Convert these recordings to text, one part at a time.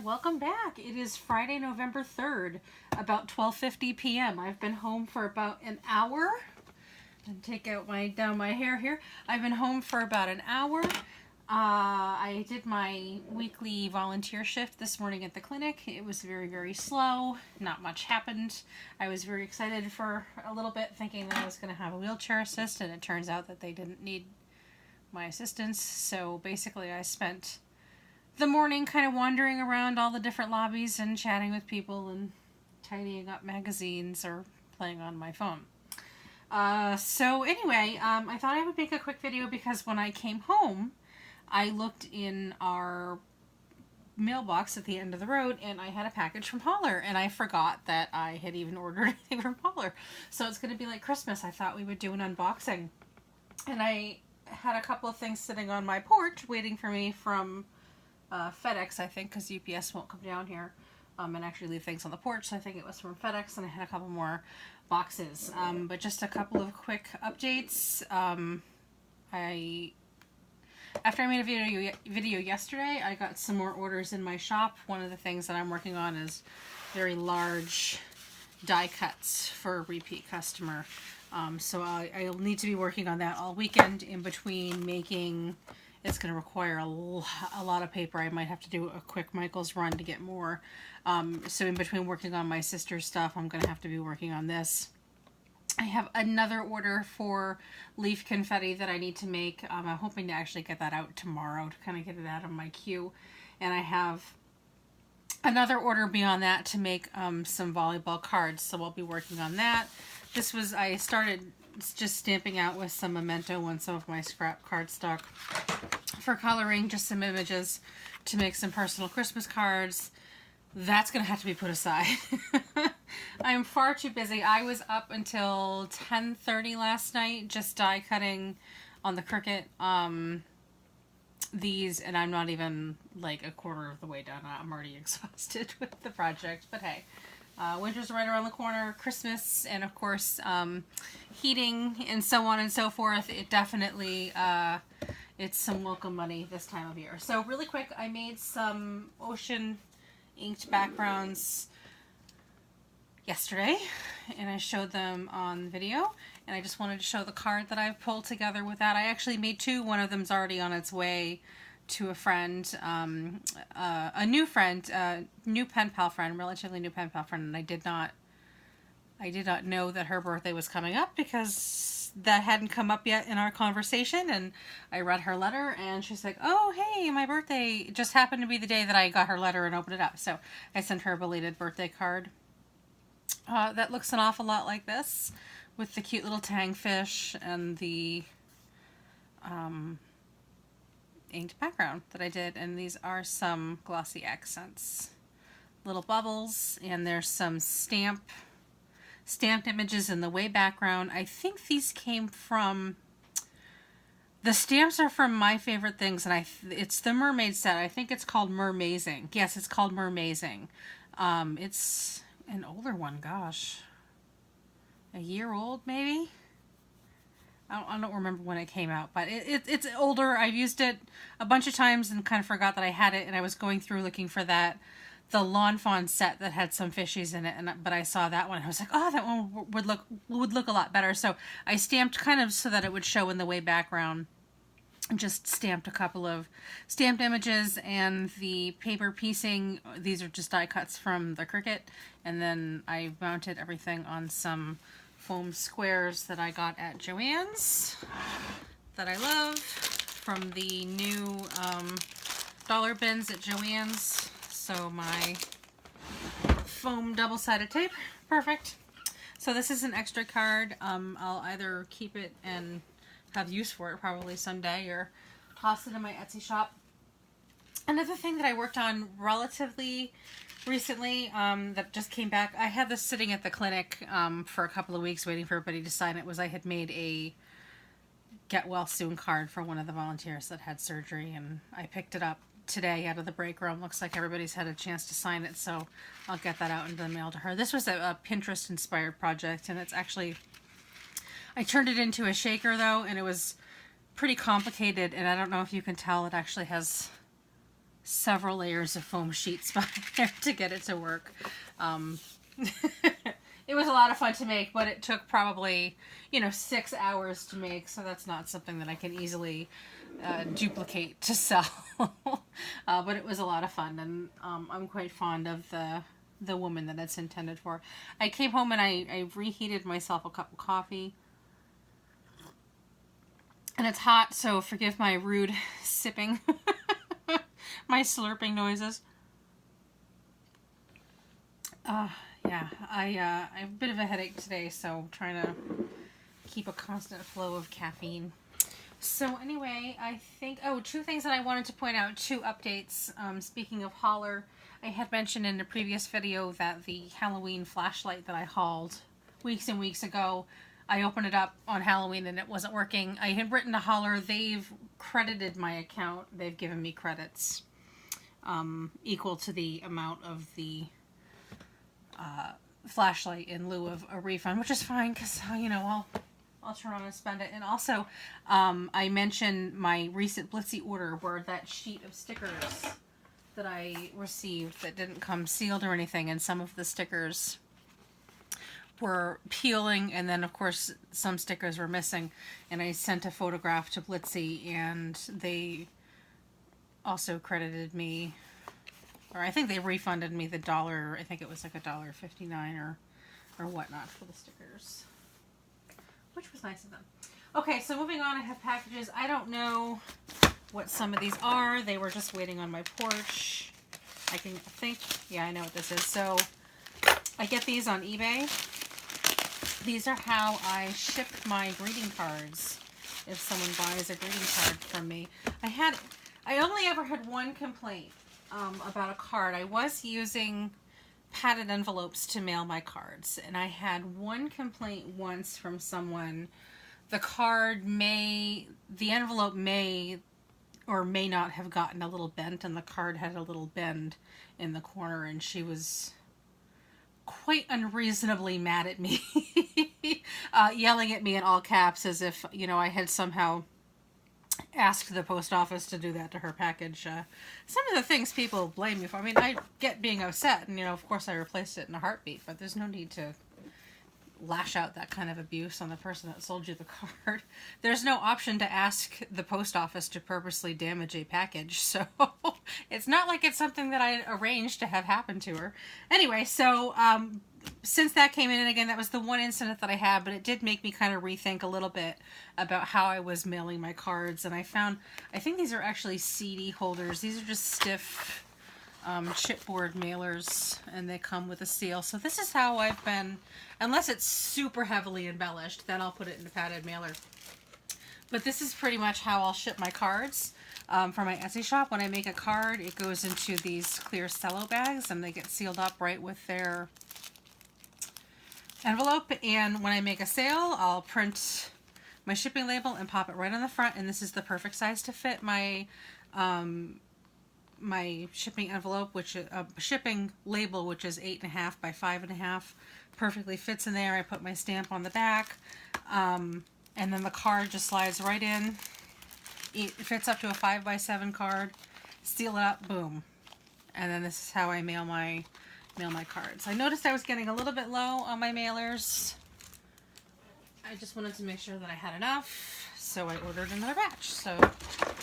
welcome back. It is Friday, November 3rd, about 12:50 p.m. I've been home for about an hour. And take out down my hair here. I've been home for about an hour. I did my weekly volunteer shift this morning at the clinic. It was very, very slow. Not much happened. I was very excited for a little bit, thinking that I was going to have a wheelchair assist, and it turns out that they didn't need my assistance. So basically I spent the morning kind of wandering around all the different lobbies and chatting with people and tidying up magazines or playing on my phone. So anyway, I thought I would make a quick video because when I came home, I looked in our mailbox at the end of the road and I had a package from Hollar, and I forgot that I had even ordered anything from Hollar. So it's going to be like Christmas. I thought we would do an unboxing. And I had a couple of things sitting on my porch waiting for me from FedEx, I think, because UPS won't come down here and actually leave things on the porch. So I think it was from FedEx, and I had a couple more boxes. But just a couple of quick updates. After I made a video yesterday, I got some more orders in my shop. One of the things that I'm working on is very large die cuts for a repeat customer. So I'll need to be working on that all weekend in between making. It's going to require a lot of paper. I might have to do a quick Michael's run to get more. So in between working on my sister's stuff, I'm going to have to be working on this. I have another order for leaf confetti that I need to make. I'm hoping to actually get that out tomorrow to kind of get it out of my queue. And I have another order beyond that to make some volleyball cards, so I'll be working on that. I started just stamping out with some Memento on some of my scrap cardstock for coloring, just some images to make some personal Christmas cards. That's going to have to be put aside. I'm far too busy. I was up until 10:30 last night just die cutting on the Cricut these, and I'm not even like a quarter of the way done. I'm already exhausted with the project, but hey. Winter's right around the corner, Christmas, and of course heating and so on and so forth. It definitely, it's some welcome money this time of year. So really quick, I made some ocean inked backgrounds yesterday, and I showed them on video, and I just wanted to show the card that I've pulled together with that. I actually made two. One of them's already on its way to a friend, a new friend, new pen pal friend, relatively new pen pal friend, and I did not know that her birthday was coming up because that hadn't come up yet in our conversation. And I read her letter, and she's like, "Oh, hey, my birthday just happened to be the day that I got her letter and opened it up." So I sent her a belated birthday card that looks an awful lot like this, with the cute little tangfish and the inked background that I did. And these are some glossy accents, little bubbles, and there's some stamped images in the way background. I think these came from, the stamps are from My Favorite Things, and it's the mermaid set. I think it's called Mermazing. Yes, it's called Mermazing. It's an older one, gosh, a year old maybe. I don't remember when it came out, but it's older. I've used it a bunch of times and kind of forgot that I had it, and I was going through looking for the Lawn Fawn set that had some fishies in it, but I saw that one. I was like, oh, that one would look a lot better. So I stamped kind of so that it would show in the way background. Just stamped a couple of stamped images, and the paper piecing, these are just die cuts from the Cricut, and then I mounted everything on some foam squares that I got at Joann's that I love from the new dollar bins at Joann's. So my foam double-sided tape, perfect. So this is an extra card. I'll either keep it and have use for it probably someday, or toss it in my Etsy shop. Another thing that I worked on relatively recently that just came back, I had this sitting at the clinic for a couple of weeks waiting for everybody to sign it, was I had made a get well soon card for one of the volunteers that had surgery, and I picked it up today out of the break room. Looks like everybody's had a chance to sign it, so I'll get that out into the mail to her. This was a Pinterest inspired project, and it's actually, I turned it into a shaker though, and it was pretty complicated, and I don't know if you can tell, it actually has several layers of foam sheets behind there to get it to work. It was a lot of fun to make, but it took probably, 6 hours to make, so that's not something that I can easily duplicate to sell. But it was a lot of fun, and I'm quite fond of the woman that it's intended for. I came home and I reheated myself a cup of coffee. And it's hot, so forgive my rude sipping, my slurping noises. Yeah, I have a bit of a headache today, so trying to keep a constant flow of caffeine. So anyway, I think, two things that I wanted to point out, 2 updates. Speaking of Hollar, I had mentioned in a previous video that the Halloween flashlight that I hauled weeks and weeks ago, I opened it up on Halloween and it wasn't working. I had written to Hollar. They've credited my account. They've given me credits equal to the amount of the flashlight in lieu of a refund, which is fine because, I'll turn on and spend it. And also, I mentioned my recent Blitzy order where that sheet of stickers that I received that didn't come sealed or anything, and some of the stickers were peeling, and then of course some stickers were missing, and I sent a photograph to Blitzy, and they also credited me, or I think they refunded me the $1, I think it was like $1.59 or whatnot for the stickers, which was nice of them. Okay, so moving on, I have packages. I don't know what some of these are. They were just waiting on my porch. Yeah, I know what this is. So I get these on eBay. These are how I ship my greeting cards if someone buys a greeting card from me. I only ever had one complaint about a card. I was using padded envelopes to mail my cards, and I had one complaint once from someone. The envelope may or may not have gotten a little bent, and the card had a little bend in the corner, and she was quite unreasonably mad at me, yelling at me in all caps as if, I had somehow asked the post office to do that to her package. Some of the things people blame me for, I get being upset, and, of course I replaced it in a heartbeat, but there's no need to lash out that kind of abuse on the person that sold you the card. There's no option to ask the post office to purposely damage a package, so it's not like it's something that I arranged to have happen to her. Anyway, so since that came in, and again, that was the one incident that I had, but it did make me kind of rethink a little bit about how I was mailing my cards, and I think these are actually CD holders. These are just stiff chipboard mailers, and they come with a seal. So this is how I've been, unless it's super heavily embellished, then I'll put it in a padded mailer. But this is pretty much how I'll ship my cards for my Etsy shop. When I make a card, it goes into these clear cello bags, and they get sealed up right with their envelope. And when I make a sale, I'll print my shipping label and pop it right on the front, and this is the perfect size to fit my my shipping envelope, which shipping label, which is 8.5 by 5.5, perfectly fits in there. I put my stamp on the back, and then the card just slides right in. It fits up to a 5 by 7 card. Seal it up, boom, and then this is how I mail my cards. I noticed I was getting a little bit low on my mailers. I just wanted to make sure that I had enough, so I ordered another batch. So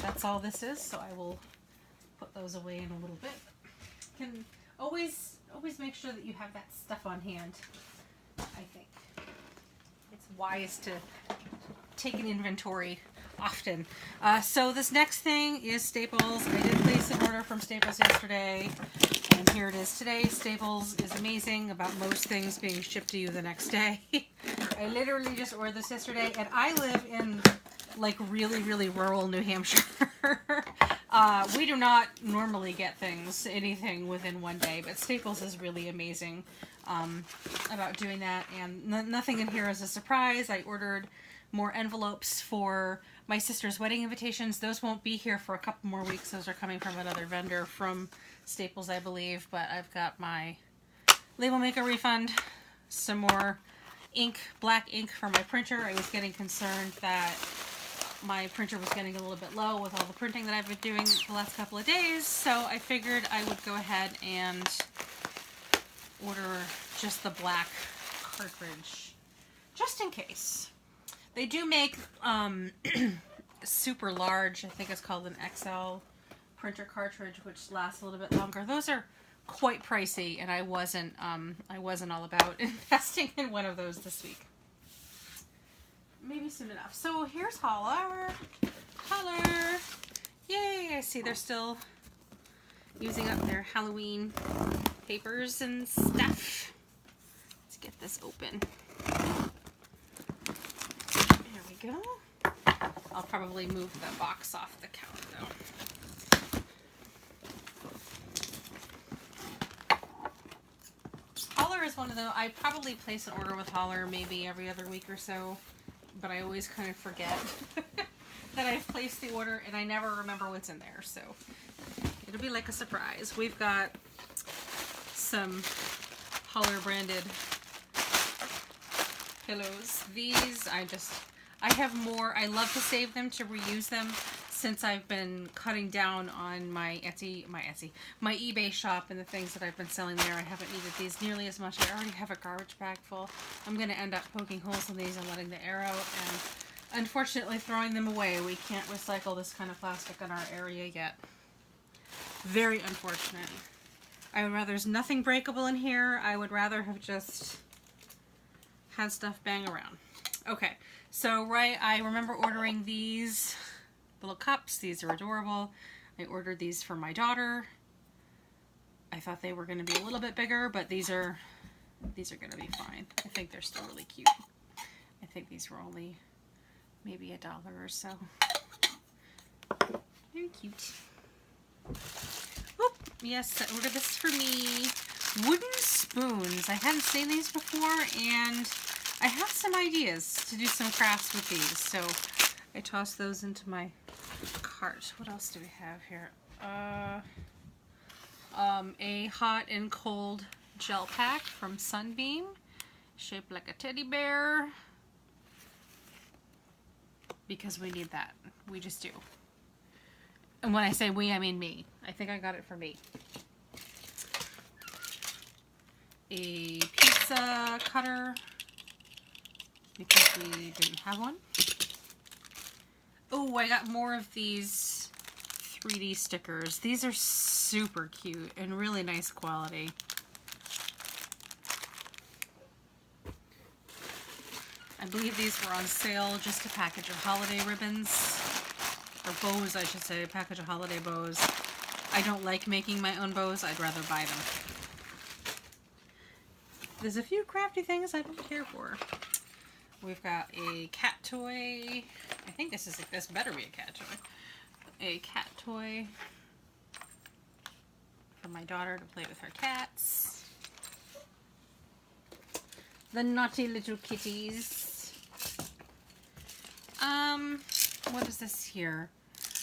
that's all this is. So I will put those away in a little bit. Can always make sure that you have that stuff on hand. I think it's wise to take an inventory often. So this next thing is Staples. I did place an order from Staples yesterday, and here it is today. Staples is amazing about most things being shipped to you the next day. I literally just ordered this yesterday, and I live in like really, really rural New Hampshire. We do not normally get anything within one day, but Staples is really amazing about doing that, and nothing in here is a surprise. I ordered more envelopes for my sister's wedding invitations. Those won't be here for a couple more weeks. Those are coming from another vendor from Staples, I believe, but I've got my label maker refund, some more ink, black ink for my printer. I was getting concerned that my printer was getting a little bit low with all the printing that I've been doing the last couple of days, so I figured I would go ahead and order just the black cartridge, just in case. They do make super large, I think it's called an XL printer cartridge, which lasts a little bit longer. Those are quite pricey, and I wasn't all about investing in one of those this week. Maybe soon enough. So here's Hollar. Hollar! Yay! I see they're still using up their Halloween papers and stuff. Let's get this open. There we go. I'll probably move the box off the counter though. Hollar is one of those, I probably place an order with Hollar maybe every other week or so, but I always kind of forget that I've placed the order and I never remember what's in there, so it'll be like a surprise. We've got some Hollar branded pillows. These, I have more. I love to save them to reuse them since I've been cutting down on my eBay shop and the things that I've been selling there. I haven't needed these nearly as much. I already have a garbage bag full. I'm going to end up poking holes in these and letting the air out and unfortunately throwing them away. We can't recycle this kind of plastic in our area yet. Very unfortunate. There's nothing breakable in here. I would rather have just had stuff bang around. Okay, so I remember ordering these little cups. These are adorable. I ordered these for my daughter. I thought they were going to be a little bit bigger, but these are going to be fine. I think they're still really cute. I think these were only maybe $1 or so. Very cute. Oop, yes, I ordered this for me. Wooden spoons. I hadn't seen these before, and I have some ideas to do some crafts with these, so I tossed those into my cart. What else do we have here? A hot and cold gel pack from Sunbeam, shaped like a teddy bear, because we need that. We just do. And when I say we, I mean me. I think I got it for me. A pizza cutter, because we didn't have one. Oh, I got more of these 3D stickers. These are super cute and really nice quality. I believe these were on sale, just a package of holiday ribbons. Or bows, I should say. A package of holiday bows. I don't like making my own bows. I'd rather buy them. There's a few crafty things I don't care for. We've got a cat toy. I think this better be a cat toy. A cat toy for my daughter to play with her cats. The naughty little kitties. What is this here?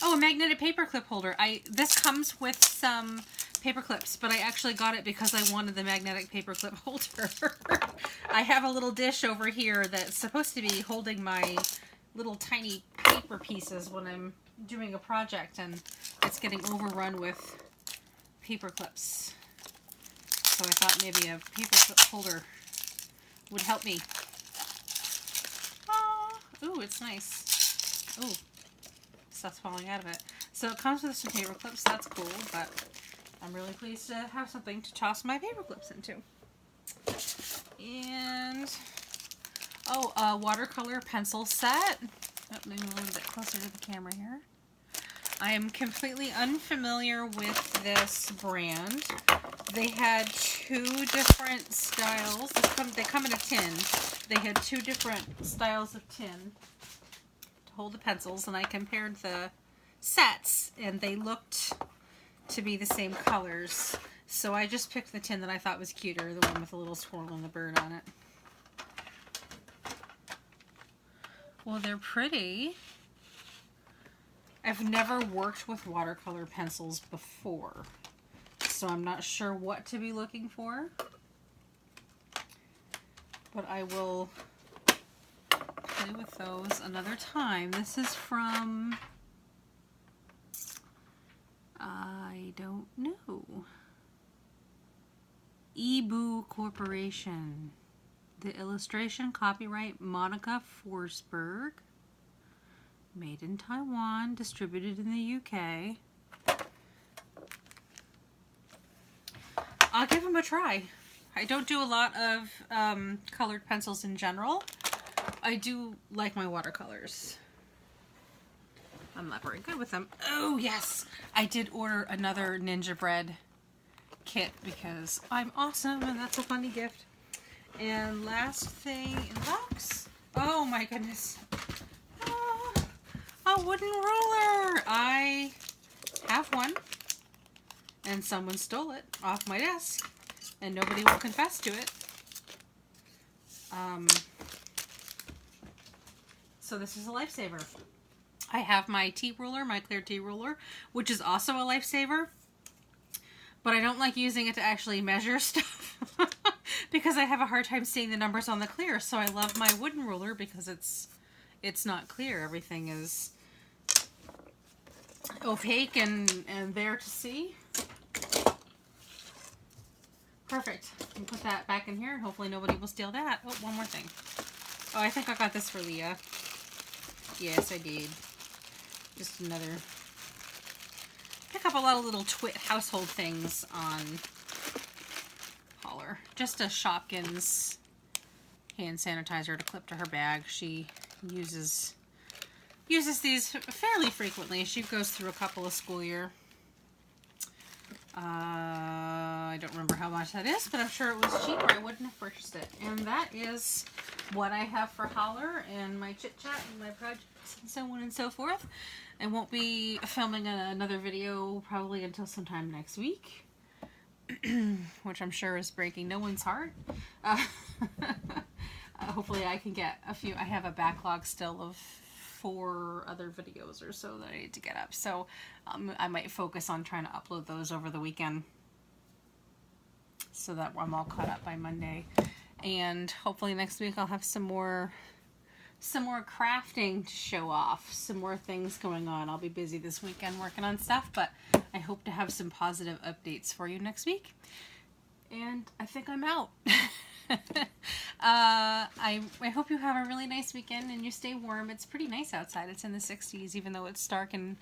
Oh, a magnetic paperclip holder. This comes with some paper clips, but I actually got it because I wanted the magnetic paperclip holder. I have a little dish over here that's supposed to be holding my little tiny paper pieces when I'm doing a project, and it's getting overrun with paper clips. So I thought maybe a paperclip holder would help me. Oh, ooh, it's nice. Ooh, stuff's falling out of it. So it comes with some paper clips. That's cool, but I'm really pleased to have something to toss my paper clips into. And oh, a watercolor pencil set. Let me move a little bit closer to the camera here. I am completely unfamiliar with this brand. They had two different styles. They come in a tin. They had two different styles of tin to hold the pencils, and I compared the sets, and they looked to be the same colors. So I just picked the tin that I thought was cuter, the one with a little squirrel and the bird on it. Well, they're pretty. I've never worked with watercolor pencils before, so I'm not sure what to be looking for. But I will put play with those another time. This is from, I don't know, Ebu Corporation. The illustration, copyright Monica Forsberg. Made in Taiwan, distributed in the UK. I'll give them a try. I don't do a lot of colored pencils in general. I do like my watercolors. I'm not very good with them. Oh, yes! I did order another Ninja Bread kit because I'm awesome and that's a funny gift. And last thing in the box. Oh my goodness. Oh, a wooden ruler. I have one and someone stole it off my desk and nobody will confess to it. So this is a lifesaver. I have my tea ruler, my clear tea ruler, which is also a lifesaver. But I don't like using it to actually measure stuff because I have a hard time seeing the numbers on the clear. So I love my wooden ruler because it's not clear. Everything is opaque and there to see. Perfect. I can put that back in here and hopefully nobody will steal that. Oh, one more thing. Oh, I think I got this for Leah. Yes, I did. Just another... Pick up a lot of little twit household things on Hollar. Just a Shopkins hand sanitizer to clip to her bag. She uses these fairly frequently. She goes through a couple a school year. I don't remember how much that is, but I'm sure it was cheap or I wouldn't have purchased it. And that is what I have for Hollar and my chit chat and my projects and so on and so forth. I won't be filming another video probably until sometime next week, which I'm sure is breaking no one's heart. Hopefully I can get a few. I have a backlog still of 4 other videos or so that I need to get up. So I might focus on trying to upload those over the weekend so that I'm all caught up by Monday. And hopefully next week I'll have some more crafting to show off, some more things going on. I'll be busy this weekend working on stuff, but I hope to have some positive updates for you next week. And I think I'm out. I hope you have a really nice weekend and you stay warm. It's pretty nice outside. It's in the 60s, even though it's dark and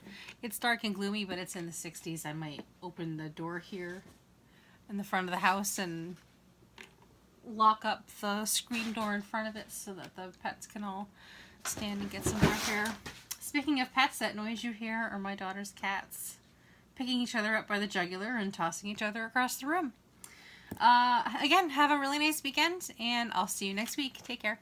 gloomy, but it's in the 60s. I might open the door here in the front of the house and lock up the screen door in front of it so that the pets can all stand and get some fresh air. Speaking of pets, that noise you hear are my daughter's cats picking each other up by the jugular and tossing each other across the room. Again, have a really nice weekend and I'll see you next week. Take care.